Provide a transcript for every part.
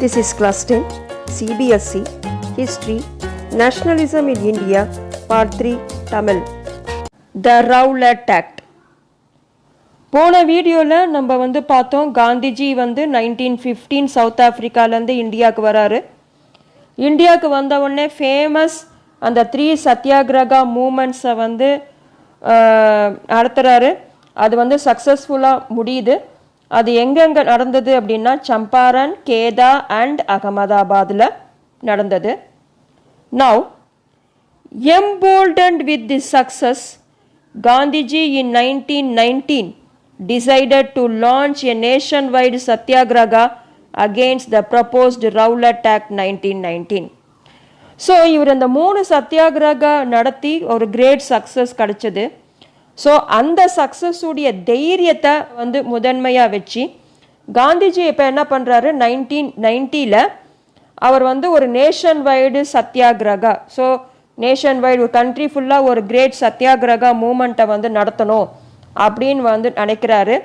This is class 10 CBSE History Nationalism in India Part 3 Tamil. The Rowlatt Act. போன வீடியோவில் நம்ம பார்த்தோம் Gandhiji 1915 south ஆஃப்ரிக்காலேருந்து இந்தியாவுக்கு வராரு. இந்தியாவுக்கு வந்த உடனே ஃபேமஸ் அந்த 3 சத்தியாகிரகா மூமெண்ட்ஸை நடத்துகிறாரு. அது சக்ஸஸ்ஃபுல்லாக முடியுது. அது எங்கெங்கே நடந்தது அப்படின்னா சம்பாரன், கேதா அண்ட் அகமதாபாத்தில் நடந்தது. Now, emboldened with this success, Gandhiji in 1919 decided to launch a nationwide satyagraha against the proposed Rowlatt Act 1919. So இவர் அந்த 3 சத்தியாகிரகா நடத்தி ஒரு கிரேட் சக்ஸஸ் கிடச்சிது. ஸோ அந்த சக்ஸஸுடைய தைரியத்தை முதன்மையாக வச்சு காந்திஜி இப்போ என்ன பண்ணுறாரு, 1990 அவர் ஒரு nation wide satyagraha, so nation wide ஒரு கண்ட்ரி ஃபுல்லாக ஒரு கிரேட் சத்தியாகிரகா மூமெண்ட்டை நடத்தணும் அப்படின்னு நினைக்கிறாரு.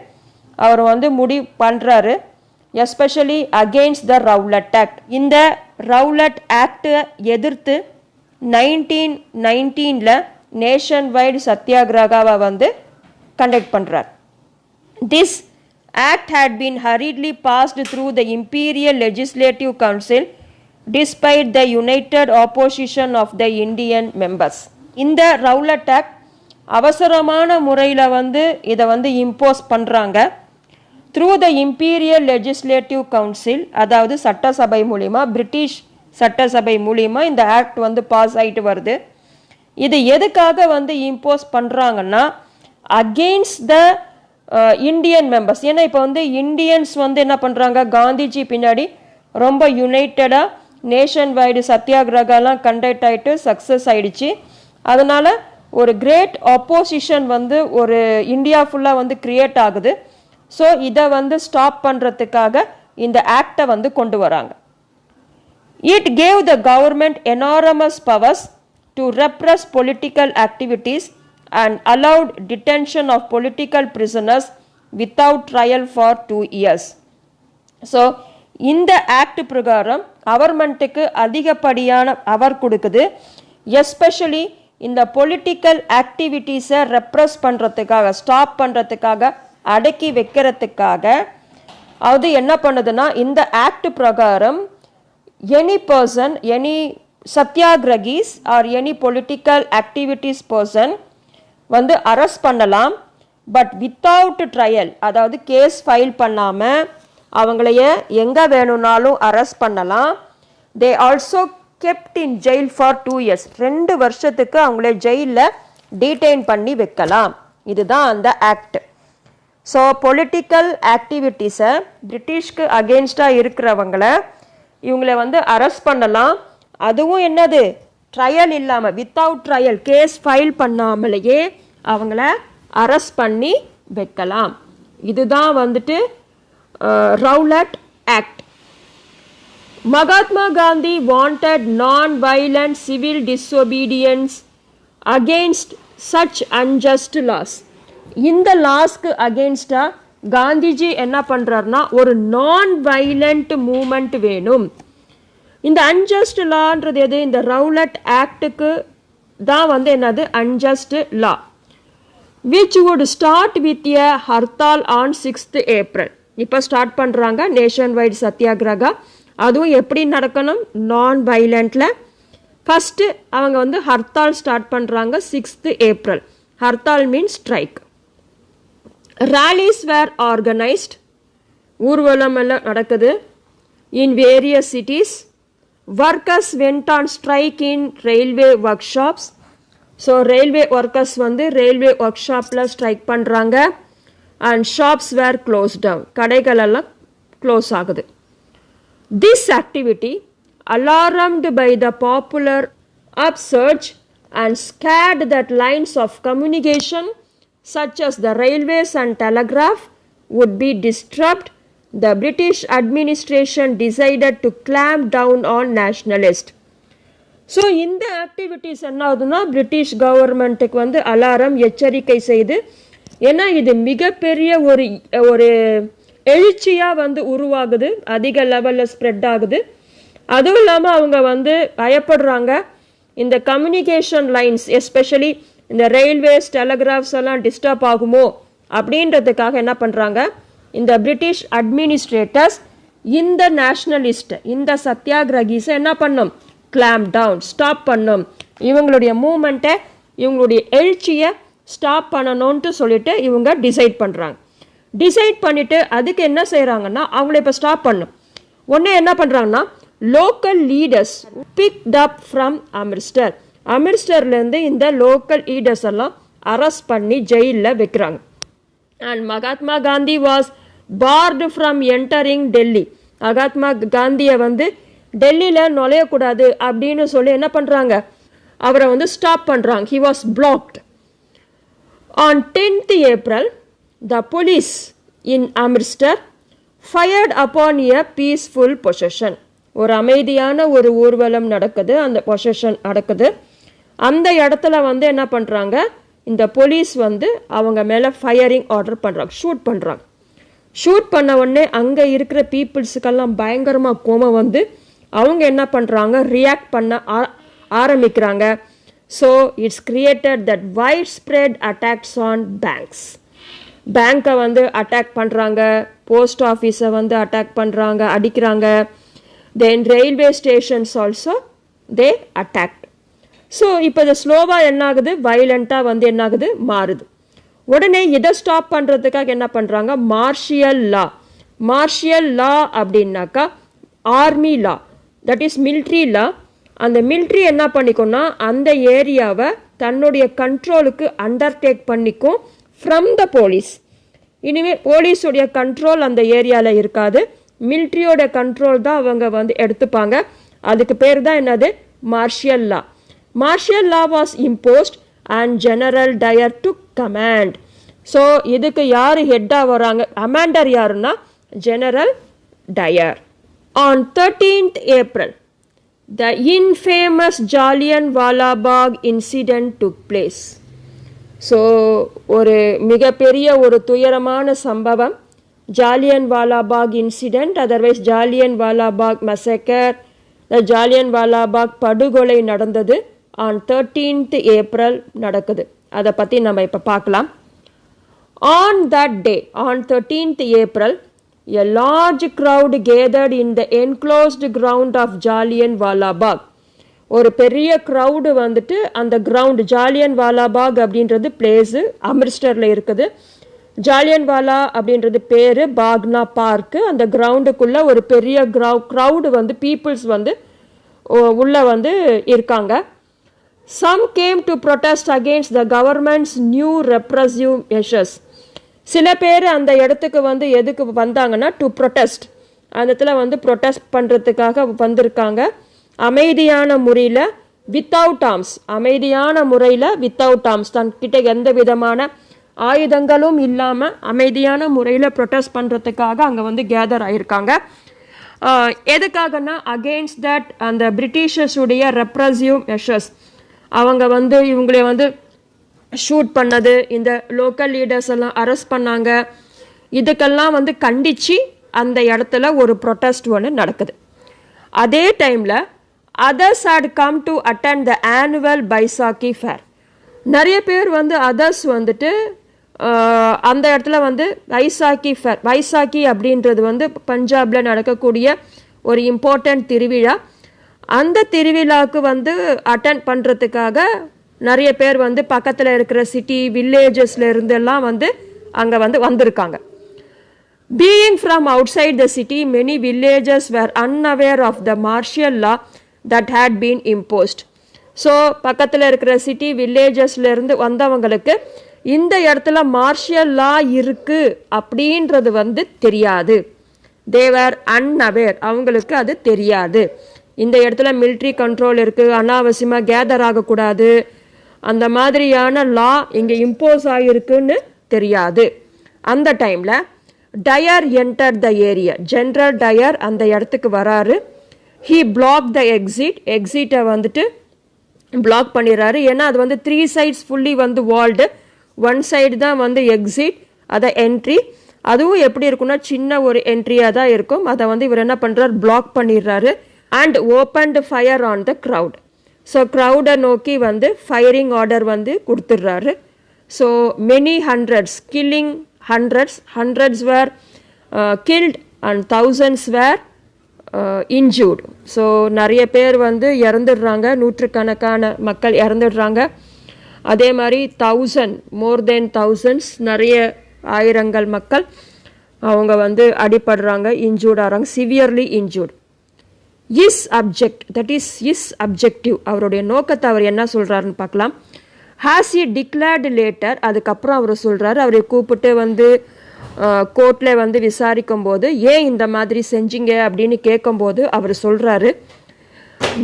அவர் முடிவு பண்ணுறாரு, especially against the Rowlatt act. இந்த ரவுலட் ஆக்டை எதிர்த்து 1919 நேஷன் வைடு சத்தியாகிரகாவை கண்டக்ட் பண்ணுறார். This act had been hurriedly passed through the Imperial Legislative Council despite the united opposition of the Indian members. இந்த ரவுலட் ஆக்ட் அவசரமான முறையில் இதை இம்போஸ் பண்ணுறாங்க. Through the imperial legislative council, அதாவது சட்டசபை மூலிமா, பிரிட்டிஷ் சட்டசபை மூலிமா இந்த ஆக்ட் பாஸ் ஆகிட்டு வருது. இது எதுக்காக இம்போஸ் பண்ணுறாங்கன்னா அகெயின்ஸ்ட் த இந்தியன் மெம்பர்ஸ். ஏன்னா இப்போ இந்தியன்ஸ் என்ன பண்ணுறாங்க, காந்திஜி பின்னாடி ரொம்ப யுனைட்டடாக நேஷன் வைடு சத்தியாகிரகாலாம் கண்டக்ட் ஆகிட்டு சக்ஸஸ் ஆகிடுச்சு. அதனால் ஒரு கிரேட் ஆப்போசிஷன் ஒரு இந்தியா ஃபுல்லாக கிரியேட் ஆகுது. ஸோ இதை ஸ்டாப் பண்ணுறதுக்காக இந்த ஆக்டை கொண்டு வராங்க. It gave the government enormous powers to repress political activities and allowed detention of political prisoners without trial for 2 years. So, இந்த ஆக்ட் பிரகாரம் கவர்மெண்ட்டுக்கு அதிகப்படியான பவர் கொடுக்குது. எஸ்பெஷலி இந்த பொலிட்டிக்கல் ஆக்டிவிட்டீஸை ரெப்ரஸ் பண்ணுறதுக்காக, ஸ்டாப் பண்ணுறதுக்காக, அடக்கி வைக்கிறதுக்காக அது என்ன பண்ணுதுன்னா, இந்த ஆக்ட் பிரகாரம் any person, any satyagrahis or any political activities person arrest பண்ணலாம். பட் வித்தவுட் ட்ரையல், அதாவது கேஸ் ஃபைல் பண்ணாமல் அவங்களைய எங்கே வேணும்னாலும் அரெஸ்ட் பண்ணலாம். They also kept in jail for 2 years. 2 வருஷத்துக்கு அவங்கள ஜெயிலில் டீடைன் பண்ணி வைக்கலாம். இதுதான் அந்த ஆக்ட். ஸோ பொலிட்டிக்கல் ஆக்டிவிட்டீஸை, பிரிட்டிஷ்க்கு அகெயின்ஸ்டாக இருக்கிறவங்கள இவங்களை அரெஸ்ட் பண்ணலாம். அதுவும் என்னது, ட்ரையல் இல்லாமல், வித்தவுட் ட்ரையல், கேஸ் ஃபைல் பண்ணாமலேயே அவங்கள அரெஸ்ட் பண்ணி வைக்கலாம். இதுதான் Rowlatt act. Mahatma Gandhi wanted non violent civil disobedience against such unjust laws. இந்த லாஸ்க்கு அகெயின்ஸ்டாக காந்திஜி என்ன பண்ணுறாருனா ஒரு நான் வயலண்ட் மூமெண்ட் வேணும். இந்த அன்ஜஸ்ட் லான்றது எது, இந்த ரவுலட் ஆக்டுக்கு தான் என்னது unjust law, which would start with a hartal on 6th April. இப்போ ஸ்டார்ட் பண்ணுறாங்க நேஷன் வைடு சத்தியாகிரகா. அதுவும் எப்படி நடக்கணும், நான் வயலண்டில். ஃபஸ்ட்டு அவங்க ஹர்த்தால் ஸ்டார்ட் பண்ணுறாங்க 6th April. Hartal means strike. Rallies were organised, ஊர்வலம் எல்லாம் நடக்குது in various cities. Workers went on strike in railway workshops. So railway workers railway workshopல strike பண்ணுறாங்க. And shops were closed down. கடைகள் எல்லாம் க்ளோஸ் ஆகுது. This activity, alarmed by the popular upsurge and scared that lines of communication such as the railways and telegraph would be disrupted, the British administration decided to clamp down on nationalists. So இந்த activities என்ன ஆகுதுன்னா British கவர்மெண்ட்டுக்கு alarm, எச்சரிக்கை செய்து. ஏன்னா இது மிகப்பெரிய ஒரு எழுச்சியாக வந்து உருவாகுது, அதிக லெவலில் ஸ்ப்ரெட் ஆகுது. அதுவும் இல்லாமல் அவங்க வந்து பயப்படுறாங்க, இந்த கம்யூனிகேஷன் லைன்ஸ் எஸ்பெஷலி இந்த ரயில்வேஸ் டெலிகிராஃப்ஸ் எல்லாம் டிஸ்டர்ப் ஆகுமோ அப்படின்றதுக்காக என்ன பண்ணுறாங்க, இந்த பிரிட்டிஷ் அட்மினிஸ்ட்ரேட்டர்ஸ் இந்த நேஷ்னலிஸ்ட் இந்த சத்தியாகிரகிஸை என்ன பண்ணும், கிளாம்ப் டவுன், ஸ்டாப் பண்ணும், இவங்களுடைய மூமெண்ட்டை இவங்களுடைய எழுச்சியை ஸ்டாப் பண்ணணும்ன்ட்டு சொல்லிட்டு இவங்க டிசைட் பண்ணுறாங்க. டிசைட் பண்ணிவிட்டு அதுக்கு என்ன செய்கிறாங்கன்னா, அவங்கள இப்போ ஸ்டாப் பண்ணும் உடனே என்ன பண்ணுறாங்கன்னா, local leaders picked up from Amritsar, அமிர்ஸ்டர்லேருந்து இந்த லோக்கல் லீடர்ஸ் எல்லாம் அரெஸ்ட் பண்ணி ஜெயிலில் வைக்கிறாங்க. And Mahatma Gandhi was barred from entering Delhi, Mahatma காந்தியை வந்து டெல்லியில் நுழையக்கூடாது அப்படின்னு சொல்லி என்ன பண்ணுறாங்க, அவரை வந்து ஸ்டாப் பண்ணுறாங்க. He was blocked. On 10th April, the police in Amritsar fired upon a peaceful procession. ஒரு அமைதியான ஒரு ஊர்வலம் நடக்குது, அந்த பொசஷன் நடக்குது. அந்த இடத்துல வந்து என்ன பண்ணுறாங்க, இந்த போலீஸ் வந்து அவங்க மேலே ஃபயரிங் ஆர்டர் பண்ணுறாங்க, ஷூட் பண்ணுறாங்க. ஷூட் பண்ண உடனே அங்கே இருக்கிற பீப்புள்ஸுக்கெல்லாம் பயங்கரமாக கோபம் வந்து அவங்க என்ன பண்ணுறாங்க, ரியாக்ட் பண்ண ஆரம்பிக்கிறாங்க. So it's created that widespread attacks on banks. பேங்க்கை வந்து அட்டாக் பண்ணுறாங்க, போஸ்ட் ஆஃபீஸை வந்து அட்டாக் பண்ணுறாங்க, அடிக்கிறாங்க. Then railway stations also they attacked. ஸோ இப்போ இது ஸ்லோவாக என்ன ஆகுது, வயலண்ட்டாக வந்து என்ன ஆகுது, மாறுது. உடனே இதை ஸ்டாப் பண்ணுறதுக்காக என்ன பண்ணுறாங்க, மார்ஷியல் லா. மார்ஷியல் லா அப்படின்னாக்கா army law, that is military law. அந்த மிலிட்ரி என்ன பண்ணிக்கும்னா அந்த ஏரியாவை தன்னுடைய கண்ட்ரோலுக்கு அண்டர்டேக் பண்ணிக்கும் ஃப்ரம் த போலீஸ். இனிமேல் போலீஸுடைய கண்ட்ரோல் அந்த ஏரியாவில் இருக்காது, மிலிட்ரியோட கண்ட்ரோல் தான் அவங்க வந்து எடுத்துப்பாங்க. அதுக்கு பேர் தான் என்னது, martial law. Martial law was imposed and General Dyer to command. So இதுக்கு யார் ஹெட்டாக வராங்க, கமாண்டர் யாருன்னா General Dyer. On 13th April, the infamous Jallianwala Bagh incident took place. So ஒரு மிகப்பெரிய ஒரு துயரமான சம்பவம், Jallianwala Bagh incident, otherwise Jallianwala Bagh massacre, Jallianwala Bagh படுகொலை நடந்தது ஆன் 13th April நடக்குது. அதை பற்றி நம்ம இப்போ பார்க்கலாம். On that day, on 13th April, a large crowd gathered in the enclosed ground of Jallianwala Bagh. ஒரு பெரிய க்ரௌடு வந்துட்டு அந்த கிரவுண்ட், ஜாலியன்வாலா பாக் அப்படின்றது பிளேஸு அமிர்ஸ்டரில் இருக்குது. ஜாலியன்வாலா அப்படின்றது பேர், பாக்னா பார்க்கு. அந்த கிரவுண்டுக்குள்ளே ஒரு பெரிய க்ரௌடு வந்து பீப்புள்ஸ் வந்து உள்ளே வந்து இருக்காங்க. Some came to protest against the government's new repressive measures. சில பேர் அந்த இடத்துக்கு வந்து எதுக்கு வந்தாங்கன்னா, டு ப்ரொட்டஸ்ட், அந்த இடத்துல வந்து ப்ரொட்டஸ்ட் பண்ணுறதுக்காக வந்திருக்காங்க. அமைதியான முறையில், வித்தவுட் ஆர்ம்ஸ், அமைதியான முறையில் வித்தவுட் ஆர்ம்ஸ், தன்கிட்ட எந்த விதமான ஆயுதங்களும் இல்லாமல் அமைதியான முறையில் ப்ரொட்டஸ்ட் பண்ணுறதுக்காக அங்கே வந்து கேதர் ஆகியிருக்காங்க. எதுக்காகனா, அகெயின்ஸ்ட் தட் அந்த பிரிட்டிஷர்ஸுடைய ரெப்ரஸிவ் மெஷர்ஸ், அவங்க வந்து இவங்களை வந்து ஷூட் பண்ணது, இந்த லோக்கல் லீடர்ஸ் எல்லாம் அரெஸ்ட் பண்ணாங்க, இதுக்கெல்லாம் வந்து கண்டித்து அந்த இடத்துல ஒரு ப்ரொட்டஸ்ட் ஒன்று நடக்குது. அதே டைமில் others had come to attend the annual Baisakhi fair. நிறைய பேர் வந்து அதர்ஸ் வந்துட்டு அந்த இடத்துல வந்து பைசாக்கி ஃபேர், பைசாக்கி அப்படின்றது வந்து பஞ்சாபில் நடக்கக்கூடிய ஒரு இம்பார்ட்டண்ட் திருவிழா. அந்த திருவிழாவுக்கு வந்து அட்டெண்ட் பண்ணுறதுக்காக நிறைய பேர் வந்து பக்கத்தில் இருக்கிற சிட்டி வில்லேஜஸ்ல இருந்தெல்லாம் வந்து அங்கே வந்து வந்திருக்காங்க. Being from outside the city, many villagers were unaware of the martial law that had been imposed. So பக்கத்தில் இருக்கிற சிட்டி வில்லேஜஸ்ல இருந்து வந்தவங்களுக்கு இந்த இடத்துல மார்ஷியல் லா இருக்கு அப்படின்றது வந்து தெரியாது. They were unaware, அவங்களுக்கு அது தெரியாது. இந்த இடத்துல மிலிட்ரி கண்ட்ரோல் இருக்குது, அனாவசியமாக கேதர் ஆகக்கூடாது, அந்த மாதிரியான லா இங்கே இம்போஸ் ஆகிருக்குன்னு தெரியாது. அந்த டைமில் Dyer enter the area, General Dyer அந்த இடத்துக்கு வராரு. ஹீ பிளாக் த எக்ஸிட்டை வந்துட்டு பிளாக் பண்ணிடுறாரு. ஏன்னா அது வந்து 3 sides ஃபுல்லி வந்து வால்டு, 1 side தான் வந்து எக்ஸிட், அதை என்ட்ரி. அதுவும் எப்படி இருக்குன்னா சின்ன ஒரு என்ட்ரியாக தான் இருக்கும். அதை வந்து இவர் என்ன பண்ணுறார், பிளாக் பண்ணிடுறாரு. And opened fire on the crowd. So க்ரௌடை நோக்கி வந்து ஃபயரிங் ஆர்டர் வந்து கொடுத்துட்றாரு. So many hundreds killing hundreds were killed and thousands were injured. So நிறைய பேர் வந்து இறந்துடுறாங்க, நூற்றுக்கணக்கான மக்கள் இறந்துடுறாங்க. அதே மாதிரி மோர் தென் தௌசண்ட்ஸ், நிறைய ஆயிரங்கள் மக்கள் அவங்க வந்து அடிபடுறாங்க, இன்ஜூர்ட் ஆகிறாங்க, சிவியர்லி இன்ஜூர்ட். இஸ் அப்ஜெக்டிவ், அவருடைய நோக்கத்தை அவர் என்ன சொல்கிறாருன்னு பார்க்கலாம். ஹாஸ் இ டிக்ளேர்டு லேட்டர், அதுக்கப்புறம் அவர் சொல்கிறாரு, அவரை கூப்பிட்டு வந்து கோர்ட்டில் வந்து விசாரிக்கும் போது ஏன் இந்த மாதிரி செஞ்சீங்க அப்படின்னு கேட்கும்போது அவர் சொல்கிறாரு,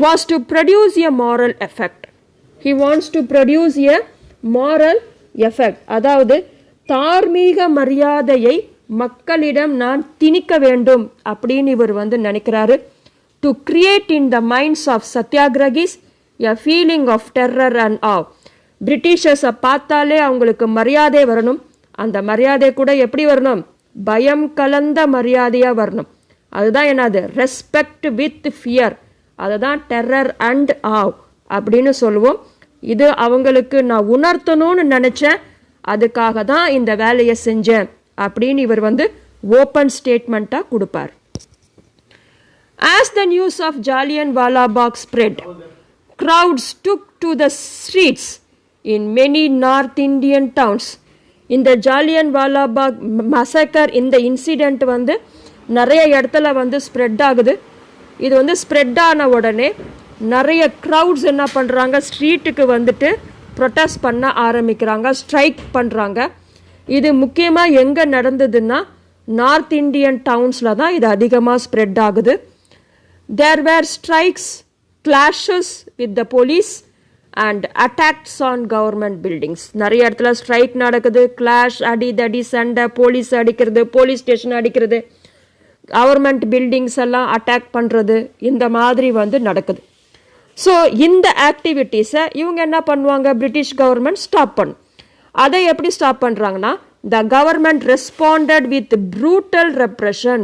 was to produce a moral effect. He wants to produce a moral effect, அதாவது தார்மீக மரியாதையை மக்களிடம் நான் திணிக்க வேண்டும் அப்படின்னு இவர் வந்து நினைக்கிறாரு. To create in the minds of satyagrahis a feeling of terror and awe. பிரிட்டிஷர்ஸை பார்த்தாலே அவங்களுக்கு மரியாதை வரணும். அந்த மரியாதை கூட எப்படி வரணும், பயம் கலந்த மரியாதையாக வரணும். அதுதான் என்னது, ரெஸ்பெக்ட் வித் ஃபியர். அதுதான் டெரர் அண்ட் ஆவ் அப்படின்னு சொல்லுவோம். இது அவங்களுக்கு நான் உணர்த்தணும்னு நினச்சேன், அதுக்காக தான் இந்த வேலையை செஞ்சேன் அப்படின்னு இவர் வந்து ஓப்பன் ஸ்டேட்மெண்ட்டாக கொடுப்பார். As the news of Jallianwala Bagh spread, crowds took to the streets in many North Indian towns. இந்த ஜாலியன்வாலா பாக் மசக்கர், இந்த இன்சிடெண்ட் வந்து நிறைய இடத்துல வந்து ஸ்ப்ரெட் ஆகுது. இது வந்து ஸ்ப்ரெட் ஆன உடனே நிறைய க்ரௌட்ஸ் என்ன பண்ணுறாங்க, ஸ்ட்ரீட்டுக்கு வந்துட்டு ப்ரொட்டஸ்ட் பண்ண ஆரம்பிக்கிறாங்க, ஸ்ட்ரைக் பண்ணுறாங்க. இது முக்கியமாக எங்கே நடந்ததுன்னா நார்த் இந்தியன் டவுன்ஸில் தான் இது அதிகமாக ஸ்ப்ரெட் ஆகுது. There were strikes, clashes with the police and attacks on government buildings. நிறைய இடத்துல ஸ்ட்ரைக் நடக்குது, கிளாஷ், அடிதடி, சண்டை, போலீஸ் அடிக்கிறது, போலீஸ் ஸ்டேஷன் அடிக்கிறது, கவர்மெண்ட் பில்டிங்ஸ் எல்லாம் அட்டாக் பண்ணுறது, இந்த மாதிரி வந்து நடக்குது. ஸோ இந்த ஆக்டிவிட்டீஸை இவங்க என்ன பண்ணுவாங்க, பிரிட்டிஷ் கவர்மெண்ட் ஸ்டாப் பண்ணும். அதை எப்படி ஸ்டாப் பண்ணுறாங்கன்னா, the government responded with brutal repression.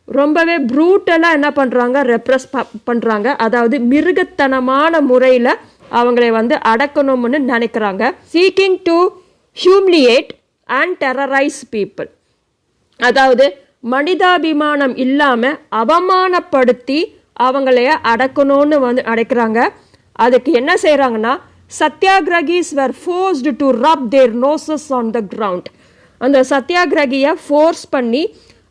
ரொம்பவே ப்ரூட்டலாக என்ன பண்ணுறாங்க, ரெப்ரெஸ் பண்ணுறாங்க. அதாவது மிருகத்தனமான முறையில் அவங்களை வந்து அடக்கணும்னு நினைக்கிறாங்க. Seeking to humiliate and terrorise people. அதாவது மனிதாபிமானம் இல்லாமல் அவமானப்படுத்தி அவங்களைய அடக்கணும்னு வந்து அடைக்கிறாங்க. அதுக்கு என்ன செய்கிறாங்கன்னா, satyagrahis were forced to rub their noses on the ground. அந்த சத்யாகிரகியை ஃபோர்ஸ் பண்ணி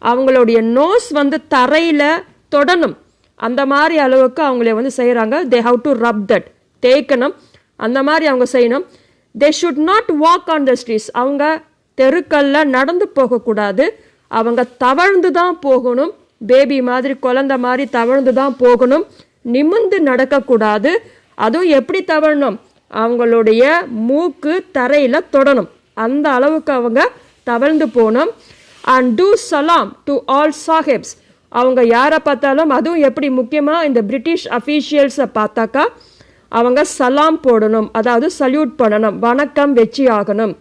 அவங்களுடைய நோஸ் வந்து தரையில் தொடணும், அந்த மாதிரி அளவுக்கு அவங்கள வந்து செய்கிறாங்க. They have to rub that, தேய்க்கணும், அந்த மாதிரி அவங்க செய்யணும். They should not walk on the streets. அவங்க தெருக்களில் நடந்து போகக்கூடாது, அவங்க தவழ்ந்து தான் போகணும். பேபி மாதிரி, குழந்தை மாதிரி தவழ்ந்து தான் போகணும், நிமிர்ந்து நடக்கக்கூடாது. அதுவும் எப்படி தவழணும், அவங்களுடைய மூக்கு தரையில் தொடணும், அந்த அளவுக்கு அவங்க தவழ்ந்து போகணும். அண்ட் டூ சலாம் டு ஆல் சாஹிப்ஸ். அவங்க யாரை பார்த்தாலும், அதுவும் எப்படி முக்கியமாக இந்த பிரிட்டிஷ் அஃபீஷியல்ஸை பார்த்தாக்கா அவங்க சலாம் போடணும், அதாவது சல்யூட் பண்ணணும், வணக்கம் வச்சு ஆகணும்.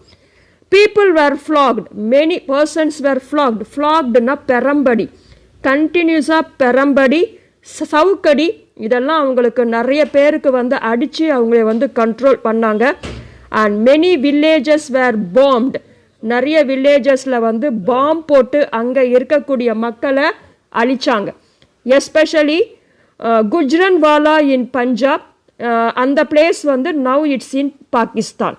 People were flogged, many persons were flogged. ஃப்ளாக்டுனா பெரம்படி, கண்டினியூஸாக பெரம்படி, சவுக்கடி, இதெல்லாம் அவங்களுக்கு நிறைய பேருக்கு வந்து அடித்து அவங்கள வந்து கண்ட்ரோல் பண்ணாங்க. அண்ட் மெனி வில்லேஜஸ் வேர் பாம்ப்டு. நிறைய வில்லேஜஸில் வந்து பாம்பு போட்டு அங்கே இருக்கக்கூடிய மக்களை அழிச்சாங்க. எஸ்பெஷலி குஜ்ரன்வாலா இன் பஞ்சாப். அந்த பிளேஸ் வந்து நவ் இட்ஸ் இன் பாகிஸ்தான்.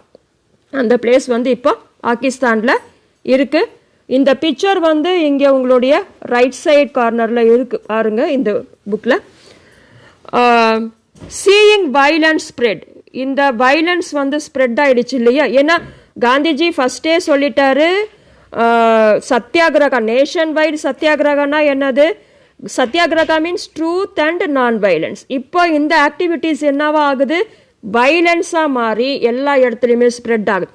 அந்த பிளேஸ் வந்து இப்போ பாகிஸ்தானில் இருக்குது. இந்த பிக்சர் வந்து இங்கே உங்களுடைய ரைட் சைட் கார்னரில் இருக்குது பாருங்க இந்த புக்கில். Seeing violence spread. இந்த வயலன்ஸ் வந்து ஸ்ப்ரெட் ஆகிடுச்சு இல்லையா, ஏன்னா காந்திஜி ஃபஸ்ட்டே சொல்லிட்டாரு, சத்தியாகிரகா, நேஷன் வைடு சத்தியாகிரகனா என்னது, satyagraha means truth and non violence. இப்போ இந்த ஆக்டிவிட்டீஸ் என்னவா ஆகுது, வயலன்ஸாக மாறி எல்லா இடத்துலையுமே ஸ்ப்ரெட் ஆகுது.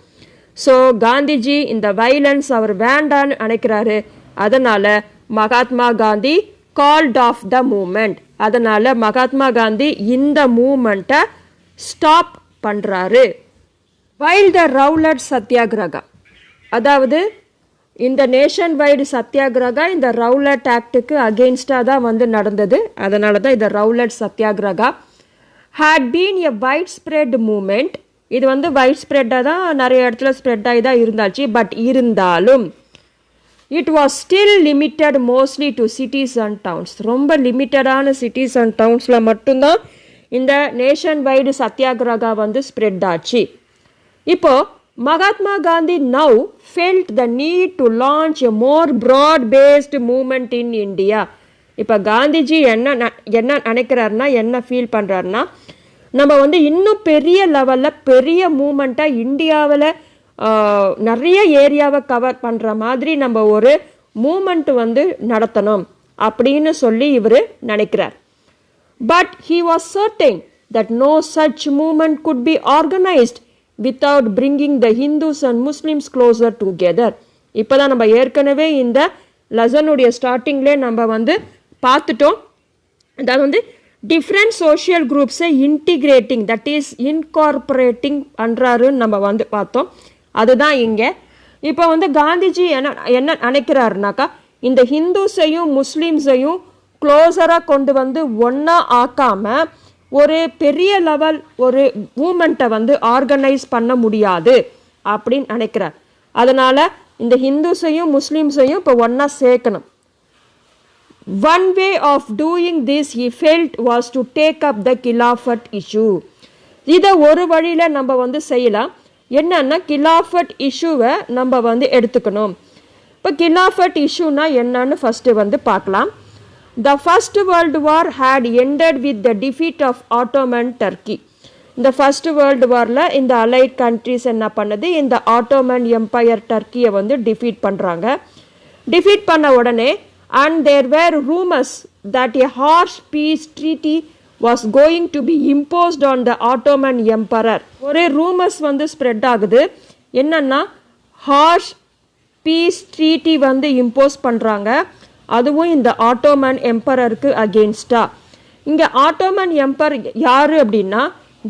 ஸோ காந்திஜி இந்த வயலன்ஸ் அவர் வேண்டான்னு நினைக்கிறாரு. அதனால் Mahatma Gandhi called off the movement. அதனால் மகாத்மா காந்தி இந்த மூமெண்ட்டை ஸ்டாப் பண்ணுறாரு. வைல் த ரவுலட் சத்தியாகிரகா, அதாவது இந்த நேஷன் வைடு சத்தியாகிரகா இந்த ரவுலட் ஆக்டுக்கு அகெயின்ஸ்டாக தான் வந்து நடந்தது. அதனால தான் இந்த Rowlatt Satyagraha had been a widespread movement. இது வந்து வைட் ஸ்ப்ரெட்டாக தான் நிறைய இடத்துல ஸ்ப்ரெட் ஆகி தான் இருந்தாச்சு. பட் இருந்தாலும் it was still limited mostly to cities and towns. ரொம்ப லிமிட்டடான சிட்டிஸ் அண்ட் டவுன்ஸில் மட்டும்தான் இந்த நேஷன் வைடு சத்தியாகிரகா வந்து ஸ்ப்ரெட் ஆச்சு. இப்போது Mahatma Gandhi now felt the need to launch a more broad-based movement in India. இப்போ காந்திஜி என்ன நினைக்கிறாருன்னா, என்ன ஃபீல் பண்ணுறாருன்னா, நம்ம வந்து இன்னும் பெரிய லெவலில் பெரிய மூமெண்ட்டாக இந்தியாவில் நிறைய ஏரியாவை கவர் பண்ணுற மாதிரி நம்ம ஒரு மூமெண்ட் வந்து நடத்தணும் அப்படின்னு சொல்லி இவர் நினைக்கிறார். But he was certain that no such movement could be organized without bringing the Hindus and Muslims closer together. இப்போ தான் நம்ம ஏற்கனவே இந்த லெசனுடைய ஸ்டார்டிங்லேயே நம்ம வந்து பார்த்துட்டோம். அதாவது வந்து டிஃப்ரெண்ட் சோஷியல் குரூப்ஸை இன்டிகிரேட்டிங், தட் இஸ் இன்கார்பரேட்டிங் பண்ணுறாருன்னு நம்ம வந்து பார்த்தோம். அதுதான் இங்கே. இப்போ வந்து காந்திஜி என்ன நினைக்கிறாருனாக்கா, இந்த ஹிந்துஸையும் முஸ்லீம்ஸையும் க்ளோஸராக கொண்டு வந்து ஒன்றா ஆக்காமல் ஒரு பெரிய லெவல் ஒரு மூமெண்ட்டை வந்து ஆர்கனைஸ் பண்ண முடியாது அப்படின்னு நினைக்கிறார். அதனால் இந்த ஹிந்துஸையும் முஸ்லீம்ஸையும் இப்போ ஒன்றா சேர்க்கணும். One way of doing this he felt was to take up the Khilafat issue. இதை ஒரு வழியில் நம்ம வந்து செய்யலாம். என்னன்னா, கிலாஃபட் இஷ்யூவை நம்ம வந்து எடுத்துக்கணும். இப்போ கிலாஃபட் இஷ்யூனா என்னன்னு ஃபஸ்ட்டு வந்து பார்க்கலாம். The First World War had ended with the defeat of Ottoman Turkey. இந்த ஃபர்ஸ்ட் வேர்ல்டு வாரில் இந்த அலைட் கண்ட்ரிஸ் என்ன பண்ணுது, இந்த ஆட்டோமன் எம்பையர் டர்க்கியை வந்து டிஃபீட் பண்ணுறாங்க. டிஃபீட் பண்ண உடனே and there were rumours that a harsh peace treaty was going to be imposed on the Ottoman emperor. ஒரே ரூமர்ஸ் வந்து ஸ்ப்ரெட் ஆகுது. என்னன்னா, ஹார்ஷ் பீஸ் ட்ரீட்டி வந்து இம்போஸ் பண்ணுறாங்க. அதுவும் இந்த ஆட்டோமன் எம்பரருக்கு அகெயின்ஸ்டா. இங்கே ஆட்டோமன் எம்பர் யார் அப்படின்னா,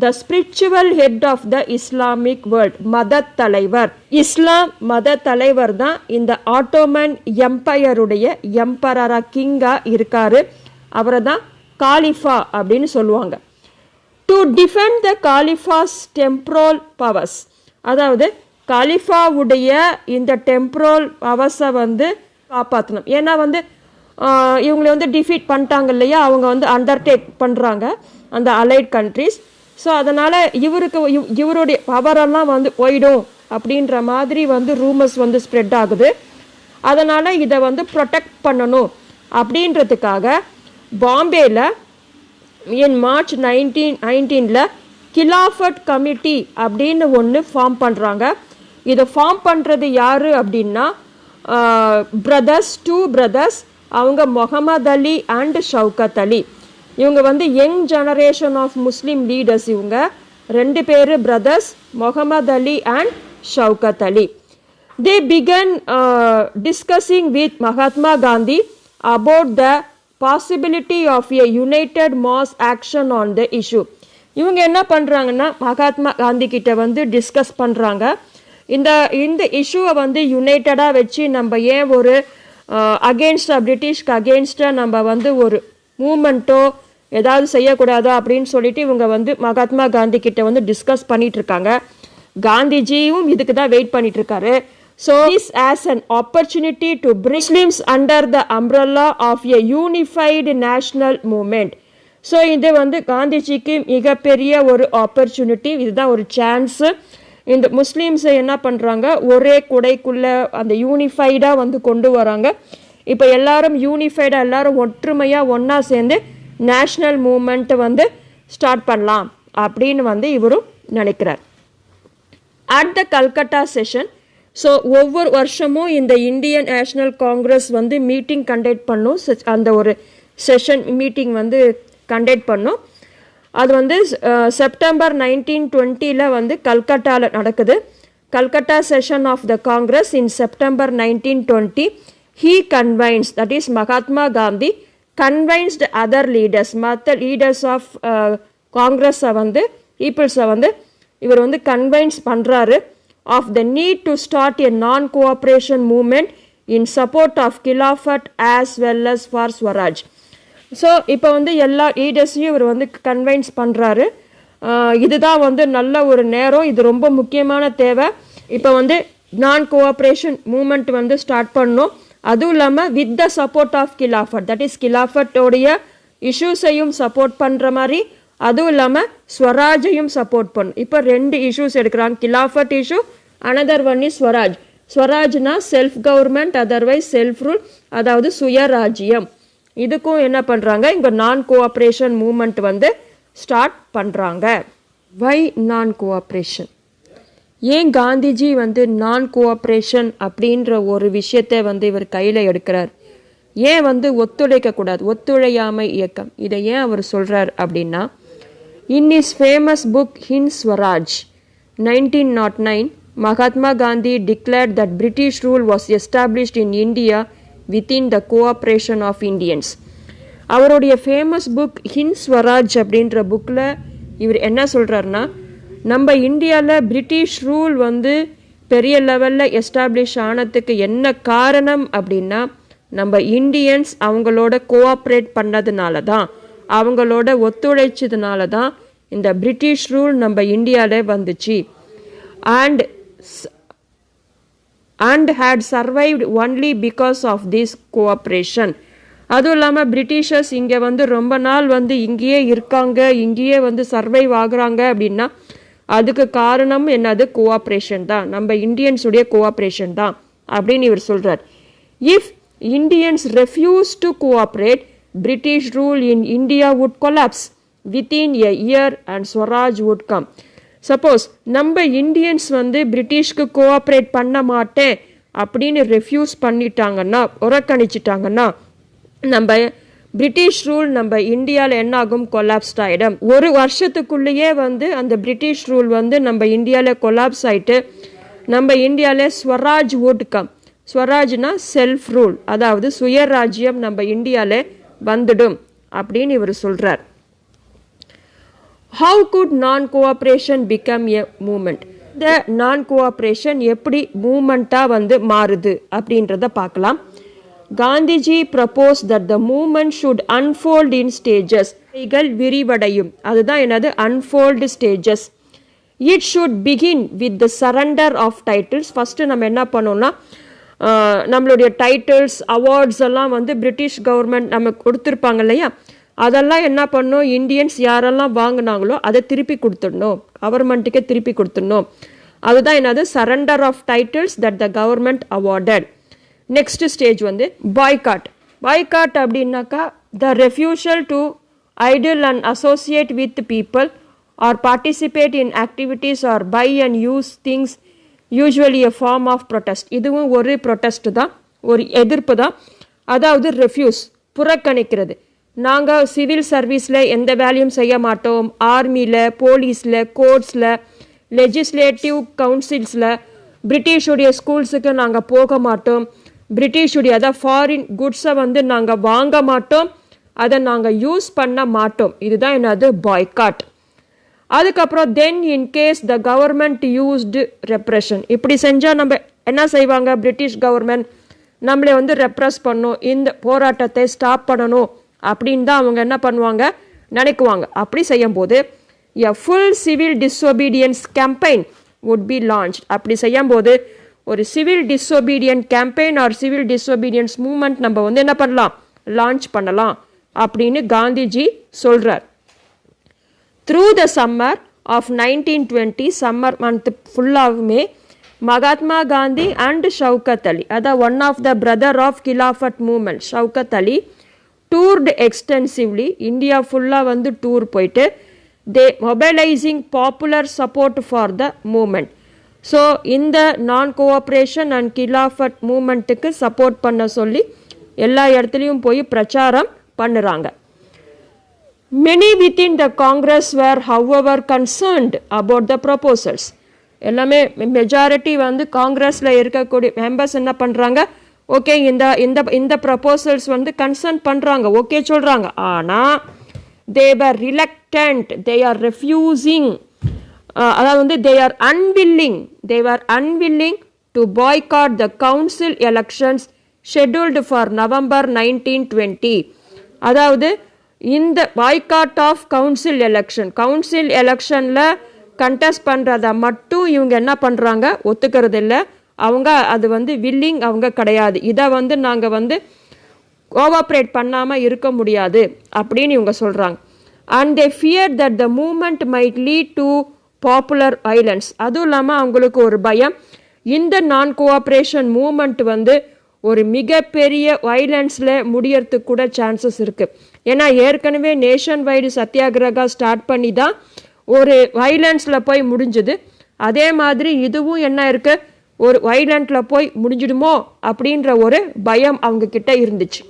the spiritual head of the Islamic world, மத தலைவர். இஸ்லாம் மத தலைவர் தான் இந்த ஆட்டோமன் எம்பையருடைய எம்பரரா, கிங்கா இருக்காரு. அவரை தான் காலிஃபா அப்படின்னு சொல்லுவாங்க. டு டிஃபெண்ட் த காலிஃபாஸ் டெம்ப்ரோல் பவர்ஸ், அதாவது காலிஃபாவுடைய இந்த டெம்ப்ரோல் பவர்ஸை வந்து காப்பாற்றணும். ஏன்னா வந்து இவங்களை வந்து டிஃபீட் பண்ணிட்டாங்க இல்லையா, அவங்க வந்து அண்டர்டேக் பண்ணுறாங்க அந்த அலைட் கண்ட்ரிஸ். ஸோ அதனால் இவருடைய பவரெல்லாம் வந்து போயிடும் அப்படின்ற மாதிரி வந்து ரூமர்ஸ் வந்து ஸ்ப்ரெட் ஆகுது. அதனால் இதை வந்து ப்ரொடெக்ட் பண்ணணும் அப்படின்றதுக்காக பாம்பேயில் இன் மார்ச் 1919 கிலாஃபட் கமிட்டி அப்படின்னு ஒன்று ஃபார்ம் பண்ணுறாங்க. இதை ஃபார்ம் பண்ணுறது யார் அப்படின்னா, டூ பிரதர்ஸ், அவங்க முகமது அலி அண்ட் ஷவுகத் அலி. இவங்க வந்து young generation of Muslim leaders. இவங்க ரெண்டு பேர் brothers, Mohammad Ali and Shaukat Ali. They began discussing with Mahatma Gandhi about the possibility of a united mass action on the issue. இவங்க என்ன பண்ணுறாங்கன்னா, மகாத்மா காந்தி கிட்ட வந்து டிஸ்கஸ் பண்ணுறாங்க. இந்த இஷ்யூவை வந்து யுனைட்டடாக வச்சு நம்ம ஏன் ஒரு அகெயின்ஸ்டாக, பிரிட்டிஷ்க்கு அகெயின்ஸ்டாக நம்ம வந்து ஒரு மூமெண்ட்டோ ஏதாவது செய்யக்கூடாதா அப்படின்னு சொல்லிட்டு இவங்க வந்து மகாத்மா காந்தி கிட்ட வந்து டிஸ்கஸ் பண்ணிட்டு இருக்காங்க. காந்திஜியும் இதுக்கு தான் வெயிட் பண்ணிட்டு இருக்காரு. So this as an opportunity to bring Muslims under the umbrella of a unified national movement. So இது வந்து காந்திஜிக்கு மிகப்பெரிய ஒரு ஆப்பர்ச்சுனிட்டி, இதுதான் ஒரு சான்ஸு. இந்த முஸ்லீம்ஸை என்ன பண்ணுறாங்க, ஒரே குடைக்குள்ளே அந்த யூனிஃபைடாக வந்து கொண்டு வராங்க. இப்போ எல்லாரும் யூனிஃபைடாக, எல்லாரும் ஒற்றுமையாக ஒன்றா சேர்ந்து நேஷ்னல் மூமெண்ட்டை வந்து ஸ்டார்ட் பண்ணலாம் அப்படின்னு வந்து இவரும் நினைக்கிறார். At the Calcutta session, so ஒவ்வொரு வருஷமும் இந்த இந்தியன் நேஷ்னல் காங்கிரஸ் வந்து மீட்டிங் கண்டக்ட் பண்ணும். அந்த ஒரு செஷன் மீட்டிங் வந்து கண்டக்ட் பண்ணும். அது வந்து செப்டம்பர் 1920 வந்து கல்கட்டாவில் நடக்குது. Calcutta session of the Congress in September 1920 he convinced, that is Mahatma Gandhi convinced other leaders, மற்ற லீடர்ஸ் ஆஃப் காங்கிரஸை வந்து பீப்புள்ஸை வந்து இவர் வந்து கன்வைன்ஸ் பண்ணுறாரு of the need to start a non-cooperation movement in support of Khilafat as well as for Swaraj. So இப்போ வந்து எல்லா லீடர்ஸையும் இவர் வந்து கன்வின்ஸ் பண்ணுறாரு. இதுதான் வந்து நல்ல ஒரு நேரம், இது ரொம்ப முக்கியமான தேவை. இப்போ வந்து நான் கோஆப்ரேஷன் மூமெண்ட் வந்து ஸ்டார்ட் பண்ணணும். அதுவும் இல்லாமல் with the support of Khilafat, that is கிலாஃபட்டோடைய இஷ்யூஸையும் சப்போர்ட் பண்ணுற மாதிரி, அதுவும் இல்லாமல் ஸ்வராஜையும் சப்போர்ட் பண்ணும். இப்போ 2 இஷ்யூஸ் எடுக்கிறாங்க. Khilafat issue, another one is Swaraj. ஸ்வராஜ்னா self government, otherwise self rule, அதாவது சுயராஜ்யம். இதுக்கும் என்ன பண்ணுறாங்க, இங்கே நான் கோஆப்ரேஷன் மூமெண்ட் வந்து ஸ்டார்ட் பண்ணுறாங்க. வை நான் கோஆப்ரேஷன்? ஏன் காந்திஜி வந்து நான் கோஆப்ரேஷன் அப்படின்ற ஒரு விஷயத்தை வந்து இவர் கையில் எடுக்கிறார்? ஏன் வந்து ஒத்துழைக்கக்கூடாது, ஒத்துழையாமை இயக்கம், இதை ஏன் அவர் சொல்கிறார் அப்படின்னா, in is famous book Hind Swaraj 1909, Mahatma Gandhi declared that British rule was established in India within the cooperation of Indians. அவருடைய ஃபேமஸ் புக் ஹிண்ட் ஸ்வராஜ் அப்படின்ற புக்கில் இவர் என்ன சொல்கிறாருன்னா, நம்ம இந்தியாவில் பிரிட்டிஷ் ரூல் வந்து பெரிய லெவலில் எஸ்டாப்ளிஷ் ஆனதுக்கு என்ன காரணம் அப்படின்னா, நம்ம இந்தியன்ஸ் அவங்களோட கோஆப்ரேட் பண்ணதுனால தான், அவங்களோட ஒத்துழைச்சதுனால தான் இந்த பிரிட்டிஷ் ரூல் நம்ம இந்தியாவில் வந்துச்சு. and had survived only because of this cooperation. அதுவும் இல்லாமல் பிரிட்டிஷர்ஸ் இங்கே வந்து ரொம்ப நாள் வந்து இங்கேயே இருக்காங்க, இங்கேயே வந்து சர்வைவ் ஆகுறாங்க அப்படின்னா அதுக்கு காரணம் என்னது? கோஆப்ரேஷன் தான், நம்ம இந்தியன்ஸுடைய கோஆப்ரேஷன் தான் அப்படின்னு இவர் சொல்கிறார். If Indians refuse to cooperate, British rule in India would collapse within a year and Swaraj would come. Suppose நம்ம இந்தியன்ஸ் வந்து பிரிட்டிஷ்க்கு கோஆப்ரேட் பண்ண மாட்டேன் அப்படின்னு ரெஃப்யூஸ் பண்ணிட்டாங்கன்னா, புறக்கணிச்சிட்டாங்கன்னா, நம்ம பிரிட்டிஷ் ரூல் நம்ம இந்தியாவில் என்ன ஆகும்? கொலாப்ஸ்ட் ஆகிடும். ஒரு வருஷத்துக்குள்ளேயே வந்து அந்த பிரிட்டிஷ் ரூல் வந்து நம்ம இந்தியாவில் கொலாப்ஸ் ஆகிட்டு நம்ம இந்தியாவில் ஸ்வராஜ் வுட் கம். ஸ்வராஜ்னா செல்ஃப் ரூல், அதாவது சுயராஜ்யம் நம்ம இந்தியாவில் வந்துடும் அப்படின்னு இவர் சொல்கிறார். How could non-cooperation become a movement? இந்த non-cooperation எப்படி மூமெண்ட்டாக வந்து மாறுது அப்படின்றத பார்க்கலாம். Gandhiji proposed that the movement should unfold in stages. விரிவடையும், அதுதான் என்னது? unfold stages. It should begin with the surrender of titles. First நம்ம என்ன பண்ணோம்னா, நம்மளுடைய டைட்டில்ஸ், அவார்ட்ஸ் எல்லாம் வந்து பிரிட்டிஷ் கவர்மெண்ட் நமக்கு கொடுத்துருப்பாங்க இல்லையா, அதெல்லாம் என்ன பண்ணணும், இந்தியன்ஸ் யாரெல்லாம் வாங்கினாங்களோ அதை திருப்பி கொடுத்துடணும், கவர்மெண்ட்டுக்கே திருப்பி கொடுத்துடணும். அதுதான் என்னது? Surrender of titles that the government awarded. Next stage வந்து பாய்காட். பாய்காட் அப்படின்னாக்கா the refusal to deal and associate with people or participate in activities or buy and use things, usually a form of protest. இதுவும் ஒரு protest தான், ஒரு எதிர்ப்பு தான். அதாவது refuse, புறக்கணிக்கிறது. நாங்கள் சிவில் சர்வீஸில் எந்த வேலையும் செய்ய மாட்டோம், ஆர்மியில், போலீஸில், கோர்ட்ஸில், லெஜிஸ்லேட்டிவ் கவுன்சில்ஸில், பிரிட்டிஷுடைய ஸ்கூல்ஸுக்கு நாங்கள் போக மாட்டோம், பிரிட்டிஷுடைய அதாவது ஃபாரின் குட்ஸை வந்து நாங்கள் வாங்க மாட்டோம், அதை நாங்கள் யூஸ் பண்ண மாட்டோம். இதுதான் என்னது? பாய்காட். அதுக்கப்புறம் then in case the government used repression. இப்படி செஞ்சால் நம்ம என்ன செய்வாங்க? பிரிட்டிஷ் கவர்மெண்ட் நம்மளை வந்து ரெப்ரெஸ் பண்ணும், இந்த போராட்டத்தை ஸ்டாப் பண்ணணும் அப்படின்னு தான் அவங்க என்ன பண்ணுவாங்க, நினைக்குவாங்க. அப்படி செய்யும்போது a full civil disobedience campaign would be launch. அப்படி செய்யும்போது ஒரு civil disobedient campaign or civil disobedience movement நம்ம வந்து என்ன பண்ணலாம், லான்ச் பண்ணலாம் அப்படின்னு காந்திஜி சொல்கிறார். Through the summer of 1920, summer month ஃபுல்லாகவுமே மகாத்மா காந்தி அண்ட் ஷவுகத் அலி, அதான் one of the brother of Khilafat movement, Shaukat Ali toured extensively. India ஃபுல்லாக வந்து டூர் போயிட்டு they mobilising popular support for the movement. So இந்த நான் கோஆப்ரேஷன் அண்ட் கிலாஃபட் மூமெண்ட்டுக்கு சப்போர்ட் பண்ண சொல்லி எல்லா இடத்துலையும் போய் பிரச்சாரம் பண்ணுறாங்க. Many within the Congress were however concerned about the proposals. எல்லாமே மெஜாரிட்டி வந்து காங்கிரஸில் இருக்கக்கூடிய மெம்பர்ஸ் என்ன பண்ணுறாங்க, ஓகே இந்த இந்த இந்த ப்ரப்போசல்ஸ் வந்து கன்சர்ன் பண்ணுறாங்க, ஓகே சொல்கிறாங்க. ஆனால் தே வர் ரிலக்டன்ட், தே ஆர் ரெஃப்யூசிங் அதாவது வந்து they were unwilling to boycott the council elections scheduled for November 1920. அதாவது இந்த பாய்காட் ஆஃப் கவுன்சில் எலெக்ஷனில் கண்டெஸ்ட் பண்ணுறத மட்டும் இவங்க என்ன பண்ணுறாங்க, ஒத்துக்கிறது இல்லை. அவங்க அது வந்து வில்லிங் அவங்க கிடையாது. இதை வந்து நாங்கள் வந்து கோஆப்ரேட் பண்ணாமல் இருக்க முடியாது அப்படின்னு இவங்க சொல்கிறாங்க. And they fear that the movement might lead to popular violence. அதுவும் இல்லாமல் அவங்களுக்கு ஒரு பயம், இந்த நான் கோஆப்ரேஷன் மூமெண்ட் வந்து ஒரு மிகப்பெரிய வைலன்ஸில் முடியறதுக்கு கூட சான்சஸ் இருக்குது. ஏன்னா ஏற்கனவே நேஷன் வைடு சத்தியாகிரகா ஸ்டார்ட் பண்ணி தான் ஒரு வைலன்ஸில் போய் முடிஞ்சுது. அதே மாதிரி இதுவும் என்ன இருக்குது, ஒரு வைலண்ட்டில் போய் முடிஞ்சிடுமோ அப்படின்ற ஒரு பயம் அவங்க கிட்ட இருந்துச்சு.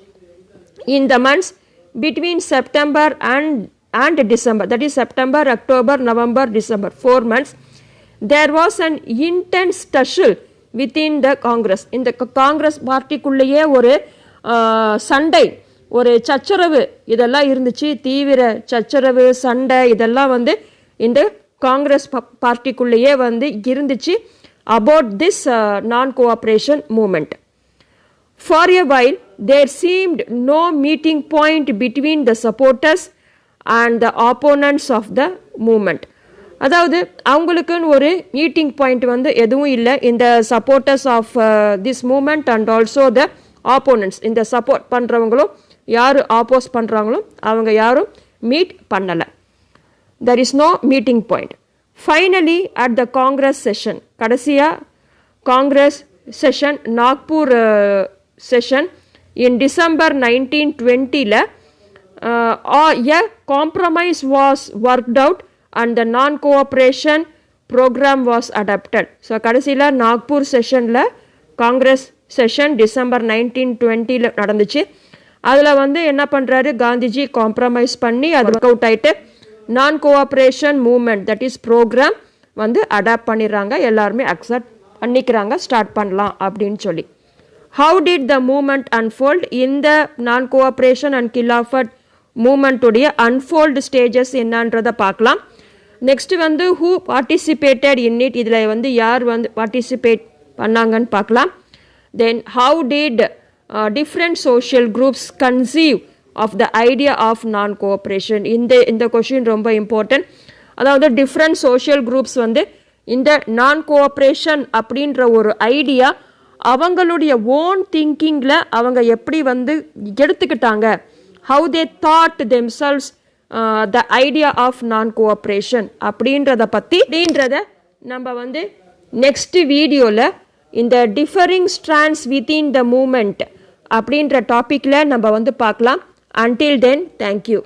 In the months between September and December, that is September, October, November, December, 4 months, there was an intense tussle within the Congress. இந்த காங்கிரஸ் பார்ட்டிக்குள்ளேயே ஒரு சண்டை, ஒரு சச்சரவு இதெல்லாம் இருந்துச்சு. தீவிர சச்சரவு, சண்டை இதெல்லாம் வந்து இந்த காங்கிரஸ் பார்ட்டிக்குள்ளேயே வந்து இருந்துச்சு about this non-cooperation movement. For a while, there seemed no meeting point between the supporters and the opponents of the movement. அதாவது அவங்களுக்குன்னு ஒரு மீட்டிங் பாயிண்ட் வந்து எதுவும் இல்லை. இந்த supporters of this movement and also the opponents, இந்த support பண்ணுறவங்களும் யார் ஆப்போஸ் பண்ணுறாங்களோ அவங்க யாரும் மீட் பண்ணலை. There is no meeting point. Finally at the Congress session, கடைசியாக Congress session, Nagpur session in December 1920 a compromise was worked out and the non-cooperation program was adopted. So கடைசியில் நாக்பூர் செஷனில், காங்கிரஸ் செஷன் டிசம்பர் 1920 நடந்துச்சு. அதில் வந்து என்ன பண்ணுறாரு, காந்திஜி காம்ப்ரமைஸ் பண்ணி அது ஒர்க் அவுட் ஆகிட்டு non cooperation movement, that is program வந்து அடாப்ட் பண்ணிடுறாங்க. எல்லாருமே அக்செப்ட் பண்ணிக்கிறாங்க, ஸ்டார்ட் பண்ணலாம் அப்படின்னு சொல்லி. How did the movement unfold? இந்த நான் கோஆப்ரேஷன் அண்ட் கிலாஃபட் மூமெண்ட்டுடைய அன்ஃபோல்டு ஸ்டேஜஸ் என்னன்றதை பார்க்கலாம். நெக்ஸ்ட் வந்து ஹூ பார்ட்டிசிபேட்டட் இன் இட், இதில் வந்து யார் வந்து பார்ட்டிசிபேட் பண்ணாங்கன்னு பார்க்கலாம். Then how did different social groups conceive of the idea of non cooperation. இந்த கொஷின் ரொம்ப இம்பார்ட்டன்ட். அதாவது டிஃப்ரெண்ட் சோஷியல் குரூப்ஸ் வந்து இந்த நான் கோஆப்ரேஷன் அப்படின்ற ஒரு ஐடியா அவங்களுடைய ஓன் திங்கிங்கில் அவங்க எப்படி வந்து எடுத்துக்கிட்டாங்க, how they thought themselves the idea of non-cooperation அப்படின்றத நம்ம வந்து நெக்ஸ்ட் வீடியோவில் இந்த differing strands within the movement அப்படின்ற டாப்பிக்கில் நம்ம வந்து பார்க்கலாம். Until then, thank you.